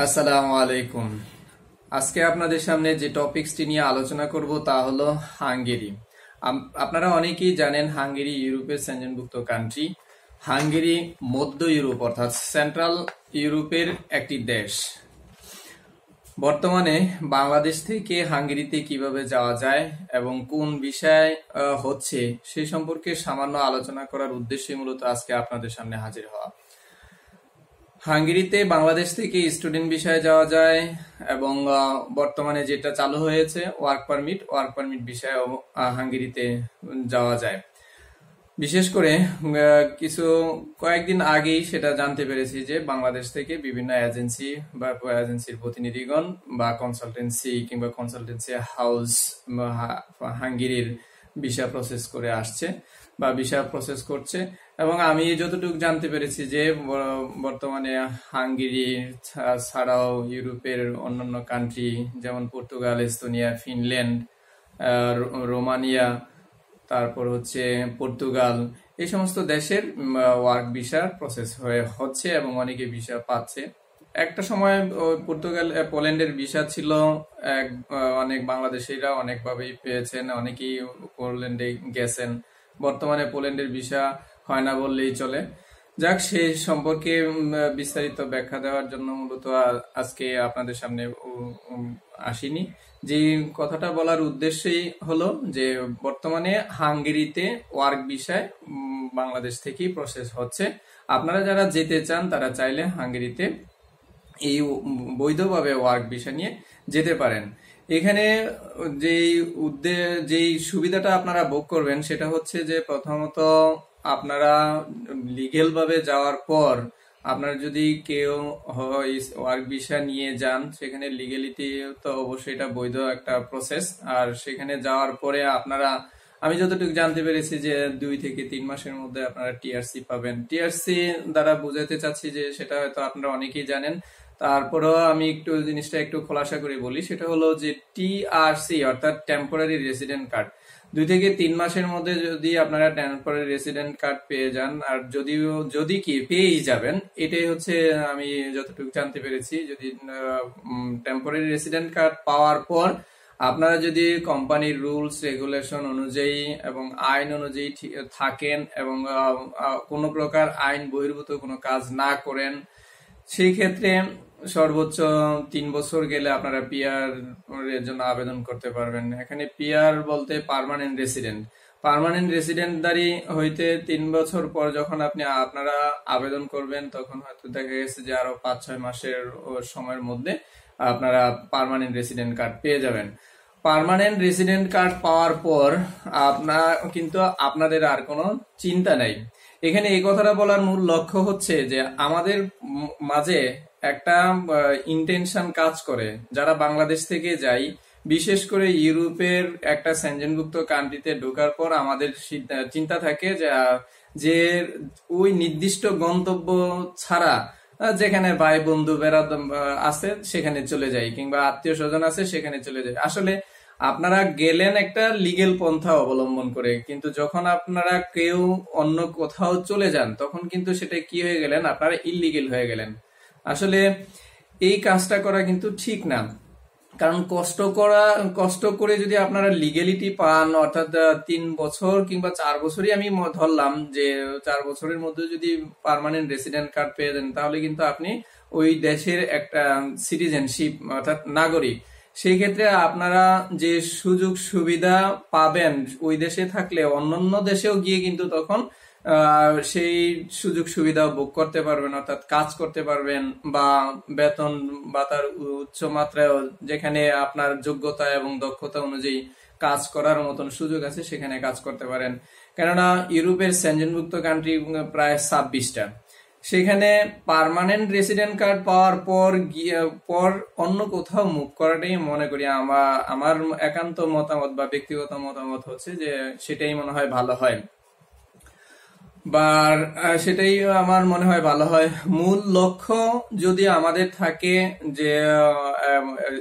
আসসালামু আলাইকুম। আজকে আপনাদের সামনে যে টপিকসটি নিয়ে আলোচনা করব তা হলো হাঙ্গেরি। আপনারা অনেকেই জানেন হাঙ্গেরি ইউরোপের সেনজেনভুক্ত কান্ট্রি। হাঙ্গেরি মধ্য ইউরোপ অর্থাৎ সেন্ট্রাল ইউরোপের একটি দেশ। বর্তমানে বাংলাদেশ থেকে হাঙ্গেরিতে কিভাবে যাওয়া যায় এবং কোন বিষয় হচ্ছে সে সম্পর্কে সামান্য আলোচনা করার উদ্দেশ্যে মূলত আজকে আপনাদের সামনে হাজির হওয়া। হাঙ্গেরিতে বাংলাদেশ থেকে স্টুডেন্ট ভিসায় যাওয়া যায় এবং বর্তমানে যেটা চালু হয়েছে ওয়ার্ক পারমিট বিষয়ে হাঙ্গেরিতে যাওয়া যায়। বিশেষ করে কয়েকদিন আগেই সেটা জানতে পেরেছি যে বাংলাদেশ থেকে বিভিন্ন এজেন্সি বা এজেন্সির প্রতিনিধিগণ বা কনসালটেন্সি হাউস হাঙ্গেরির ভিসা প্রসেস করে আসছে বা ভিসা প্রসেস করছে। এবং আমি যতটুকু জানতে পেরেছি যে বর্তমানে হাঙ্গেরি ছাড়াও ইউরোপের অন্যান্য কান্ট্রি যেমন পর্তুগাল, এস্তোনিয়া, ফিনল্যান্ড, রোমানিয়া, তারপর হচ্ছে পর্তুগাল, এই সমস্ত দেশের ওয়ার্ক ভিসার প্রসেস হচ্ছে এবং অনেকে ভিসা পাচ্ছে। একটা সময় পোল্যান্ডের ভিসা ছিল, অনেক বাংলাদেশিরা অনেকভাবেই পেয়েছেন, অনেকেই পোল্যান্ডে গেছেন। বর্তমানে পোল্যান্ডের ভিসা হয় না বললেই চলে। যাক, সে সম্পর্কে বিস্তারিত ব্যাখ্যা দেওয়ার জন্য মূলত আজকে আপনাদের সামনে আসিনি। যে কথাটা বলার উদ্দেশ্যই হলো যে বর্তমানে হাঙ্গেরিতে ওয়ার্ক ভিসায় বাংলাদেশ থেকেই প্রসেস হচ্ছে। আপনারা যারা যেতে চান তারা চাইলে হাঙ্গেরিতে এই বৈধভাবে ওয়ার্ক ভিসা নিয়ে যেতে পারেন। এখানে যেই সুবিধাটা আপনারা ভোগ করবেন সেটা হচ্ছে যে প্রথমত আপনারা লিগেল ভাবে যাওয়ার পর আপনারা যদি কেউ ওয়ার্ক ভিসা নিয়ে যান, সেখানে লিগেলিটি তো অবশ্যই এটা বৈধ একটা প্রসেস। আর সেখানে যাওয়ার পরে আমি যতটুকু জানতে পেরেছি যে 2 থেকে 3 মাসের মধ্যে আপনারা টিআরসি পাবেন। টিআরসি দ্বারা বুঝাতে চাচ্ছি যে সেটা হয়তো আপনারা অনেকেই জানেন, তারপরেও আমি জিনিসটা একটু খোলাসা করে বলি। সেটা হলো যে টিআরসি অর্থাৎ টেম্পোরারি রেসিডেন্ট কার্ড। 2 থেকে 3 মাসের মধ্যে যদি আপনারা টেম্পোরারি রেসিডেন্ট কার্ড পেয়ে যান, আর যদি পেয়েই যাবেন, এটাই হচ্ছে আমি যতটুকু জানতে পেরেছি। যদি টেম্পোরারি রেসিডেন্ট কার্ড পাওয়ার পর আপনারা যদি কোম্পানির রুলস রেগুলেশন অনুযায়ী এবং আইন অনুযায়ী থাকেন এবং কোনো প্রকার আইন বহির্ভূত কোনো কাজ না করেন, সেই ক্ষেত্রে সর্বোচ্চ 3 বছর গেলে আপনারা পিআর এর জন্য আবেদন করতে পারবেন। এখানে পিআর বলতে পার্মানেন্ট রেসিডেন্টদারি হইতে 3 বছর পর যখন আপনারা আবেদন করবেন, তখন হয়তো দেখা গেছে যে আরো 5-6 মাসের সময়ের মধ্যে আপনারা পার্মানেন্ট রেসিডেন্ট কার্ড পেয়ে যাবেন। পার্মানেন্ট রেসিডেন্ট কার্ড পাওয়ার পর আপনাদের আর কোনো চিন্তা নাই। এখানে এই কথাটা বলার মূল লক্ষ্য হচ্ছে যে আমাদের মাঝে একটা ইন্টেনশন কাজ করে, যারা বাংলাদেশ থেকে যাই, বিশেষ করে ইউরোপের একটা সেনজেনভুক্ত কান্ট্রিতে ঢোকার পর আমাদের চিন্তা থাকে যে ওই নির্দিষ্ট গন্তব্য ছাড়া যেখানে ভাই বন্ধু আছে সেখানে চলে যাই, কিংবা আত্মীয় স্বজন আছে সেখানে চলে যাই। আসলে আপনারা গেলেন একটা লিগেল পন্থা অবলম্বন করে, কিন্তু যখন আপনারা কেউ অন্য কোথাও চলে যান তখন কিন্তু সেটা কি হয়ে গেলেন, আপনারা ইললিগেল হয়ে গেলেন। আসলে এই কাজটা করা কিন্তু ঠিক না, কারণ কষ্ট করে যদি আপনারা লিগেলিটি পান, অর্থাৎ 3 বছর কিংবা 4 বছরই আমি ধরলাম যে 4 বছরের মধ্যে যদি পার্মানেন্ট রেসিডেন্ট কার্ড পেয়ে যান, তাহলে কিন্তু আপনি ওই দেশের একটা সিটিজেনশিপ অর্থাৎ নাগরিক। সেই ক্ষেত্রে আপনারা যে সুযোগ সুবিধা পাবেন ওই দেশে থাকলে, অন্যান্য দেশেও গিয়ে কিন্তু তখন সেই সুযোগ সুবিধা ভোগ করতে পারবেন, অর্থাৎ কাজ করতে পারবেন বা বেতন বা তার উচ্চ মাত্রায় যেখানে আপনার যোগ্যতা এবং দক্ষতা অনুযায়ী কাজ করার মতন সুযোগ আছে সেখানে কাজ করতে পারেন। কেননা ইউরোপের সেনজেনভুক্ত কান্ট্রি প্রায় 26টা। সেখানে পার্মানেন্ট রেসিডেন্ট কার্ড পাওয়ার পর অন্য কোথাও মুভ করাটাই মনে করি আমার একান্ত মতামত বা ব্যক্তিগত মতামত হচ্ছে যে সেটাই মনে হয় ভালো হয়, বা সেটাই আমার মনে হয় ভালো হয়। মূল লক্ষ্য যদি আমাদের থাকে যে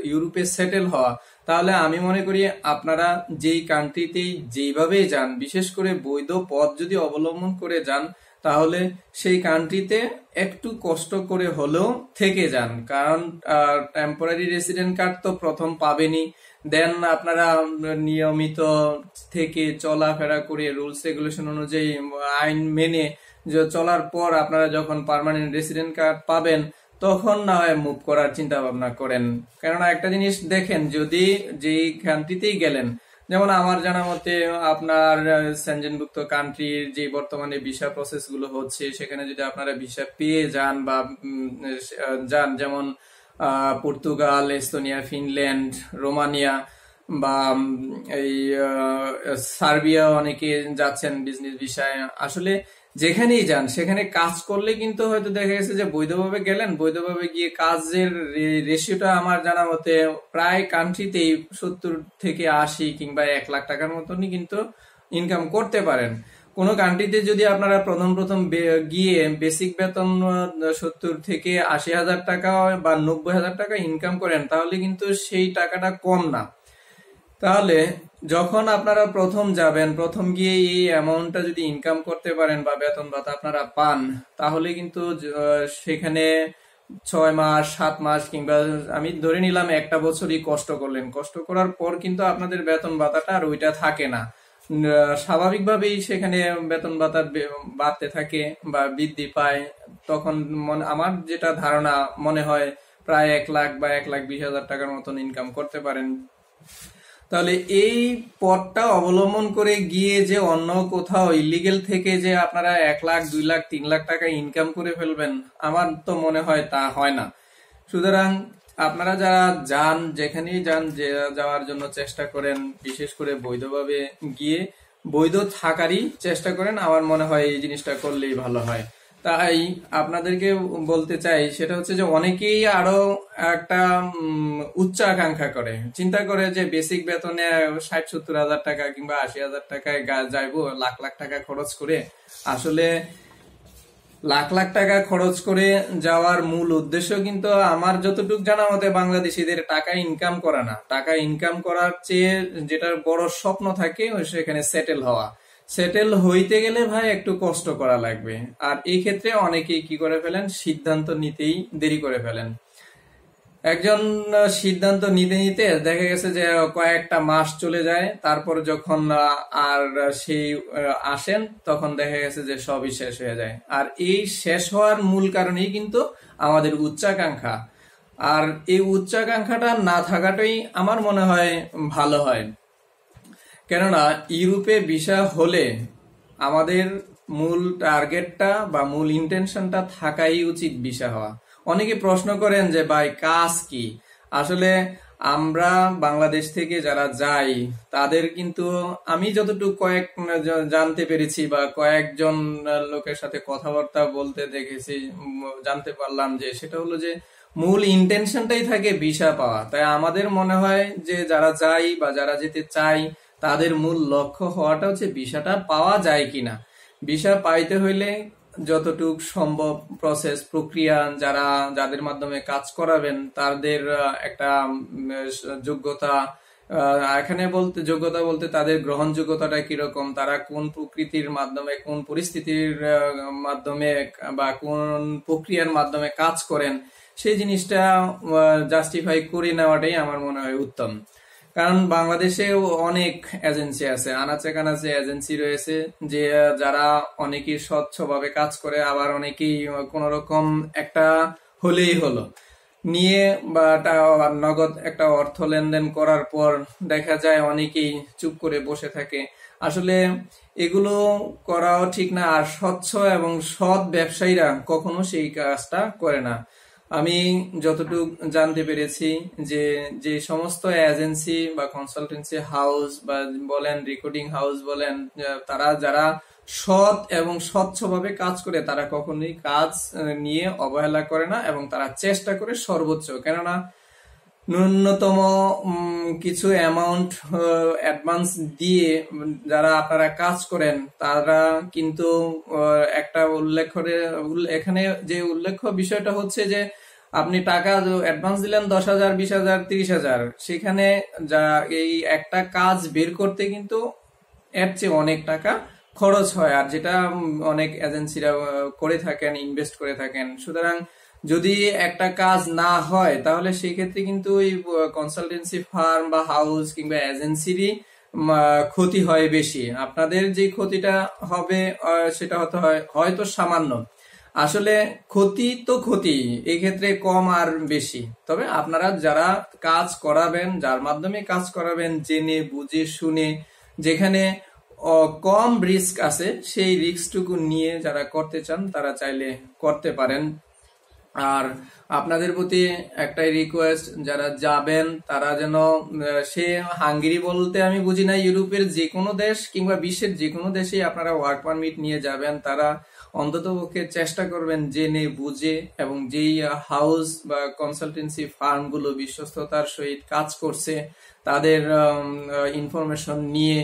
ইউরোপে সেটেল হওয়া, তাহলে আমি মনে করি আপনারা যেই কান্ট্রিতেই যেইভাবেই যান, বিশেষ করে বৈধ পথ যদি অবলম্বন করে যান, তাহলে সেই কান্ট্রিতে একটু কষ্ট করে হলেও থেকে যান, কারণ টেম্পোরারি রেসিডেন্ট কার্ড তো প্রথম পাবেনই, দেন আপনারা নিয়মিত থেকে চলাফেরা করে রুলস রেগুলেশন অনুযায়ী আইন মেনে চলার পর আপনারা যখন পার্মানেন্ট রেসিডেন্ট কার্ড পাবেন তখন না হয় মুভ করার চিন্তা ভাবনা করেন। কেননা একটা জিনিস দেখেন, যদি যেই কান্ট্রিতেই গেলেন, যেমন আমার জানা মতে আপনার সেনজেনভুক্ত কান্ট্রির যে বর্তমানে ভিসা প্রসেস গুলো হচ্ছে সেখানে যদি আপনারা ভিসা পেয়ে যান বা যান, যেমন পর্তুগাল, এস্তোনিয়া, ফিনল্যান্ড, রোমানিয়া বা এই সার্বিয়া অনেকে যাচ্ছেন বিজনেস ভিসায়। আসলে যেখানেই যান সেখানে কাজ করলে কিন্তু হয়তো দেখা গেছে যে বৈধভাবে গেলেন, বৈধভাবে গিয়ে কাজের রেশিওটা আমার জানা মতে প্রায় কান্ট্রিতেই 70 থেকে 80 কিংবা 1 লাখ টাকার মতনই কিন্তু ইনকাম করতে পারেন। কোন কান্ট্রিতে যদি আপনারা প্রথম প্রথম গিয়ে বেসিক বেতন 70 থেকে 80 হাজার টাকা বা 90 হাজার টাকা ইনকাম করেন, তাহলে কিন্তু সেই টাকাটা কম না। তাহলে যখন আপনারা প্রথম যাবেন, প্রথম গিয়ে এই অ্যামাউন্টটা যদি ইনকাম করতে পারেন বা বেতন ভাতা আপনারা পান, তাহলে কিন্তু সেখানে 6 মাস, 7 মাস কিংবা আমি ধরে নিলাম 1 বছরই কষ্ট করলেন, কষ্ট করার পর কিন্তু আপনাদের বেতন ভাতাটা আর ওইটা থাকে না। স্বাভাবিকভাবেই সেখানে বেতন ভাতা বাড়তে থাকে বা বৃদ্ধি পায়। তখন আমার যেটা ধারণা মনে হয় প্রায় 1 লাখ বা 1,20,000 টাকার মতন ইনকাম করতে পারেন। তাহলে এই পথটা অবলম্বন করে গিয়ে যে অন্য কোথাও ইলিগেল থেকে যে আপনারা 1 লাখ, 2 লাখ, 3 লাখ টাকা ইনকাম করে ফেলবেন, আমার তো মনে হয় তা হয় না। সুতরাং আপনারা যারা যান, যেখানেই যান, যাওয়ার জন্য চেষ্টা করেন, বিশেষ করে বৈধভাবে গিয়ে বৈধ থাকারই চেষ্টা করেন। আমার মনে হয় এই জিনিসটা করলেই ভালো হয়। তাই আপনাদেরকে বলতে চাই সেটা হচ্ছে যে অনেকেই আরো একটা উচ্চ আকাঙ্ক্ষা করে, চিন্তা করে যে বেসিক বেতনে 60-70 হাজার টাকা কিংবা 80 হাজার টাকায় যাইবো, লাখ লাখ টাকা খরচ করে। আসলে লাখ লাখ টাকা খরচ করে যাওয়ার মূল উদ্দেশ্য কিন্তু আমার যতটুকু জানা মতে বাংলাদেশিদের টাকা ইনকাম করা না। টাকা ইনকাম করার চেয়ে যেটার বড় স্বপ্ন থাকে সেখানে সেটেল হওয়া। সেটেল হইতে গেলে ভাই একটু কষ্ট করা লাগবে। আর এই ক্ষেত্রে অনেকেই কি করে ফেলেন, সিদ্ধান্ত নিতেই দেরি করে ফেলেন। একজন সিদ্ধান্ত নিতে নিতে দেখা গেছে যে কয়েকটা মাস চলে যায়, তারপর যখন আর সেই আসেন তখন দেখা গেছে যে সবই শেষ হয়ে যায়। আর এই শেষ হওয়ার মূল কারণেই কিন্তু আমাদের উচ্চাকাঙ্ক্ষা। আর এই উচ্চাকাঙ্ক্ষাটা না থাকাটাই আমার মনে হয় ভালো হয়। কেননা ইউরোপে ভিসা হলে আমাদের মূল টার্গেটটা বা মূল ইন্টেনশনটা থাকাই উচিত ভিসা হওয়া। অনেকে প্রশ্ন করেন যে ভাই কাজ কি? আসলে আমরা বাংলাদেশ থেকে যারা যাই তাদের কিন্তু আমি যতটুকু জানতে পেরেছি বা কয়েকজন লোকের সাথে কথাবার্তা বলতে দেখেছি, জানতে পারলাম যে সেটা হলো যে মূল ইন্টেনশনটাই থাকে ভিসা পাওয়া। তাই আমাদের মনে হয় যে যারা যাই বা যারা যেতে চাই তাদের মূল লক্ষ্য হওয়াটা হচ্ছে ভিসাটা পাওয়া যায় কিনা। ভিসা পাইতে হইলে যতটুক সম্ভব প্রসেস প্রক্রিয়া, যাদের মাধ্যমে কাজ করাবেন তাদের একটা যোগ্যতা, এখানে যোগ্যতা বলতে তাদের গ্রহণযোগ্যতাটা কিরকম, তারা কোন প্রকৃতির মাধ্যমে, কোন পরিস্থিতির মাধ্যমে বা কোন প্রক্রিয়ার মাধ্যমে কাজ করেন, সেই জিনিসটা জাস্টিফাই করে নেওয়াটাই আমার মনে হয় উত্তম। কারণ বাংলাদেশে অনেক এজেন্সি আছে, আনাচে কানাচে এজেন্সি রয়েছে যে যারা অনেকেই স্বচ্ছভাবে কাজ করে, আবার অনেকেই কোন রকম একটা হলেই হলো নিয়ে বা নগদ একটা অর্থ লেনদেন করার পর দেখা যায় অনেকেই চুপ করে বসে থাকে। আসলে এগুলো করাও ঠিক না। আর স্বচ্ছ এবং সৎ ব্যবসায়ীরা কখনো সেই কাজটা করে না। আমি যতটুকু জানতে পেরেছি যে যে সমস্ত এজেন্সি বা কনসালটেন্সি হাউস বা বলেন, রেকর্ডিং হাউস বলেন, তারা যারা সৎ এবং স্বচ্ছভাবে কাজ করে তারা কখনোই কাজ নিয়ে অবহেলা করে না এবং তারা চেষ্টা করে সর্বোচ্চ। কেননা ন্যূনতম কিছু অ্যামাউন্ট অ্যাডভান্স দিয়ে যারা আপনারা কাজ করেন তারা কিন্তু একটা এখানে যে উল্লেখ্য বিষয়টা হচ্ছে যে আপনি টাকা অ্যাডভান্স দিলেন 10,000, 20,000, 30,000, সেখানে যা এই একটা কাজ বের করতে কিন্তু এর চেয়ে অনেক টাকা খরচ হয়, আর যেটা অনেক এজেন্সিরা করে থাকেন, ইনভেস্ট করে থাকেন। সুতরাং যদি একটা কাজ না হয় তাহলে সেই ক্ষেত্রে কিন্তু ওই কনসালটেন্সি ফার্ম বা হাউস কিংবা এজেন্সিরই ক্ষতি হয় বেশি। আপনাদের যে ক্ষতিটা হবে সেটা হয়তো সামান্য, আসলে ক্ষতি তো ক্ষতি, এই ক্ষেত্রে কম আর বেশি। তবে আপনারা যারা কাজ করাবেন, যার মাধ্যমে কাজ করাবেন, জেনে বুঝে শুনে, যেখানে কম রিস্ক আছে সেই রিস্কটুকু নিয়ে যারা করতে চান তারা চাইলে করতে পারেন। আর আপনাদের প্রতি একটাই রিকোয়েস্ট, যারা যাবেন তারা যেন সে হাঙ্গেরি বলতে আমি বুঝি না, ইউরোপের যে কোনো দেশ কিংবা বিশ্বের যে কোনো দেশেই আপনারা ওয়ার্ক পারমিট নিয়ে যাবেন, তারা অন্ততপক্ষে চেষ্টা করবেন জেনে বুঝে, এবং যেই হাউস বা কনসালটেন্সি ফার্মগুলো বিশ্বস্ততার সহিত কাজ করছে তাদের ইনফরমেশন নিয়ে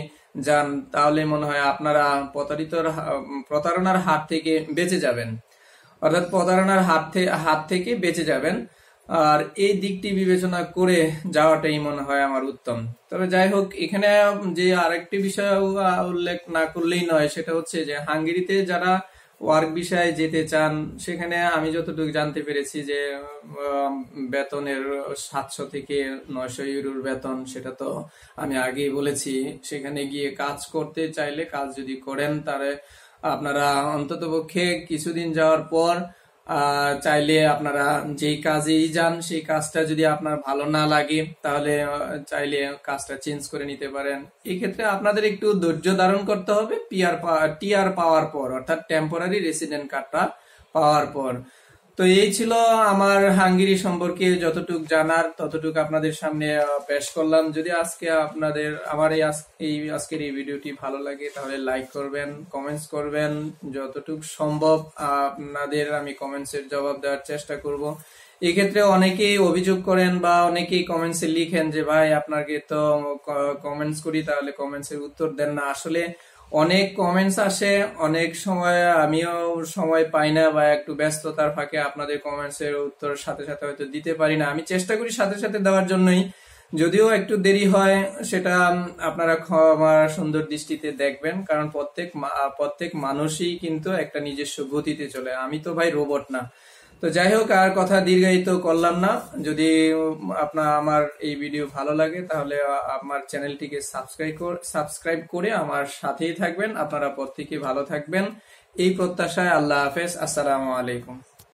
যান। তাহলে মনে হয় আপনারা প্রতারণার হাত থেকে বেঁচে যাবেন, অর্থাৎ প্রতারণার হাত থেকে বেঁচে যাবেন। আর এই দিকটি বিবেচনা করে যাওয়াটাই মনে হয় আমার উত্তম। তবে যাই হোক, এখানে যে আরেকটি বিষয় উল্লেখ না করলেই নয়, সেটা হচ্ছে যে হাঙ্গেরিতে যারা ওয়ার্ক বিষয়ে যেতে চান, সেখানে আমি যতটুকু জানতে পেরেছি যে বেতনের 700 থেকে 900 ইউরোর বেতন, সেটা তো আমি আগেই বলেছি। সেখানে গিয়ে কাজ করতে চাইলে, কাজ যদি করেন, তাহলে আপনারা অন্ততপক্ষে কিছুদিন যাওয়ার পর চাইলে আপনারা যেই কাজেই যান সেই কাজটা যদি আপনার ভালো না লাগে তাহলে চাইলে কাজটা চেঞ্জ করে নিতে পারেন। এই ক্ষেত্রে আপনাদের একটু ধৈর্য ধারণ করতে হবে টিআর পাওয়ার পর, অর্থাৎ টেম্পোরারি রেসিডেন্ট কার্ডটা পাওয়ার পর। তো এই ছিল আমার হাঙ্গেরি সম্পর্কে যতটুক জানার, ততটুক আপনাদের সামনে পেশ করলাম। যদি আজকে আপনাদের আমার আজকের এই ভিডিওটি ভালো লাগে তাহলে লাইক করবেন, কমেন্টস করবেন, যতটুক সম্ভব আপনাদের আমি কমেন্টসের জবাব দেওয়ার চেষ্টা করব। এক্ষেত্রে অনেকেই অভিযোগ করেন বা অনেকেই কমেন্টসে লিখেন যে ভাই আপনাকে তো কমেন্টস করি, তাহলে কমেন্টসের উত্তর দেন না। আসলে অনেক কমেন্টস আসে, অনেক সময় আমিও সময় পাই না বা একটু ব্যস্ততার ফাঁকে আপনাদের কমেন্টস এর উত্তর সাথে সাথে হয়তো দিতে পারি না। আমি চেষ্টা করি সাথে সাথে দেওয়ার জন্যই, যদিও একটু দেরি হয়, সেটা আপনারা ক্ষমা সুন্দর দৃষ্টিতে দেখবেন, কারণ প্রত্যেক মানুষই কিন্তু একটা নিজস্ব গতিতে চলে। আমি তো ভাই রোবট না। তো যাই হোক, আর কথা দীর্ঘায়িত করলাম না। যদি আমার এই ভিডিও ভালো লাগে তাহলে আমার চ্যানেলটিকে সাবস্ক্রাইব করে আমার সাথেই থাকবেন। আপনারা প্রত্যেকে ভালো থাকবেন এই প্রত্যাশায়। আল্লাহ হাফেজ, আসসালামু আলাইকুম।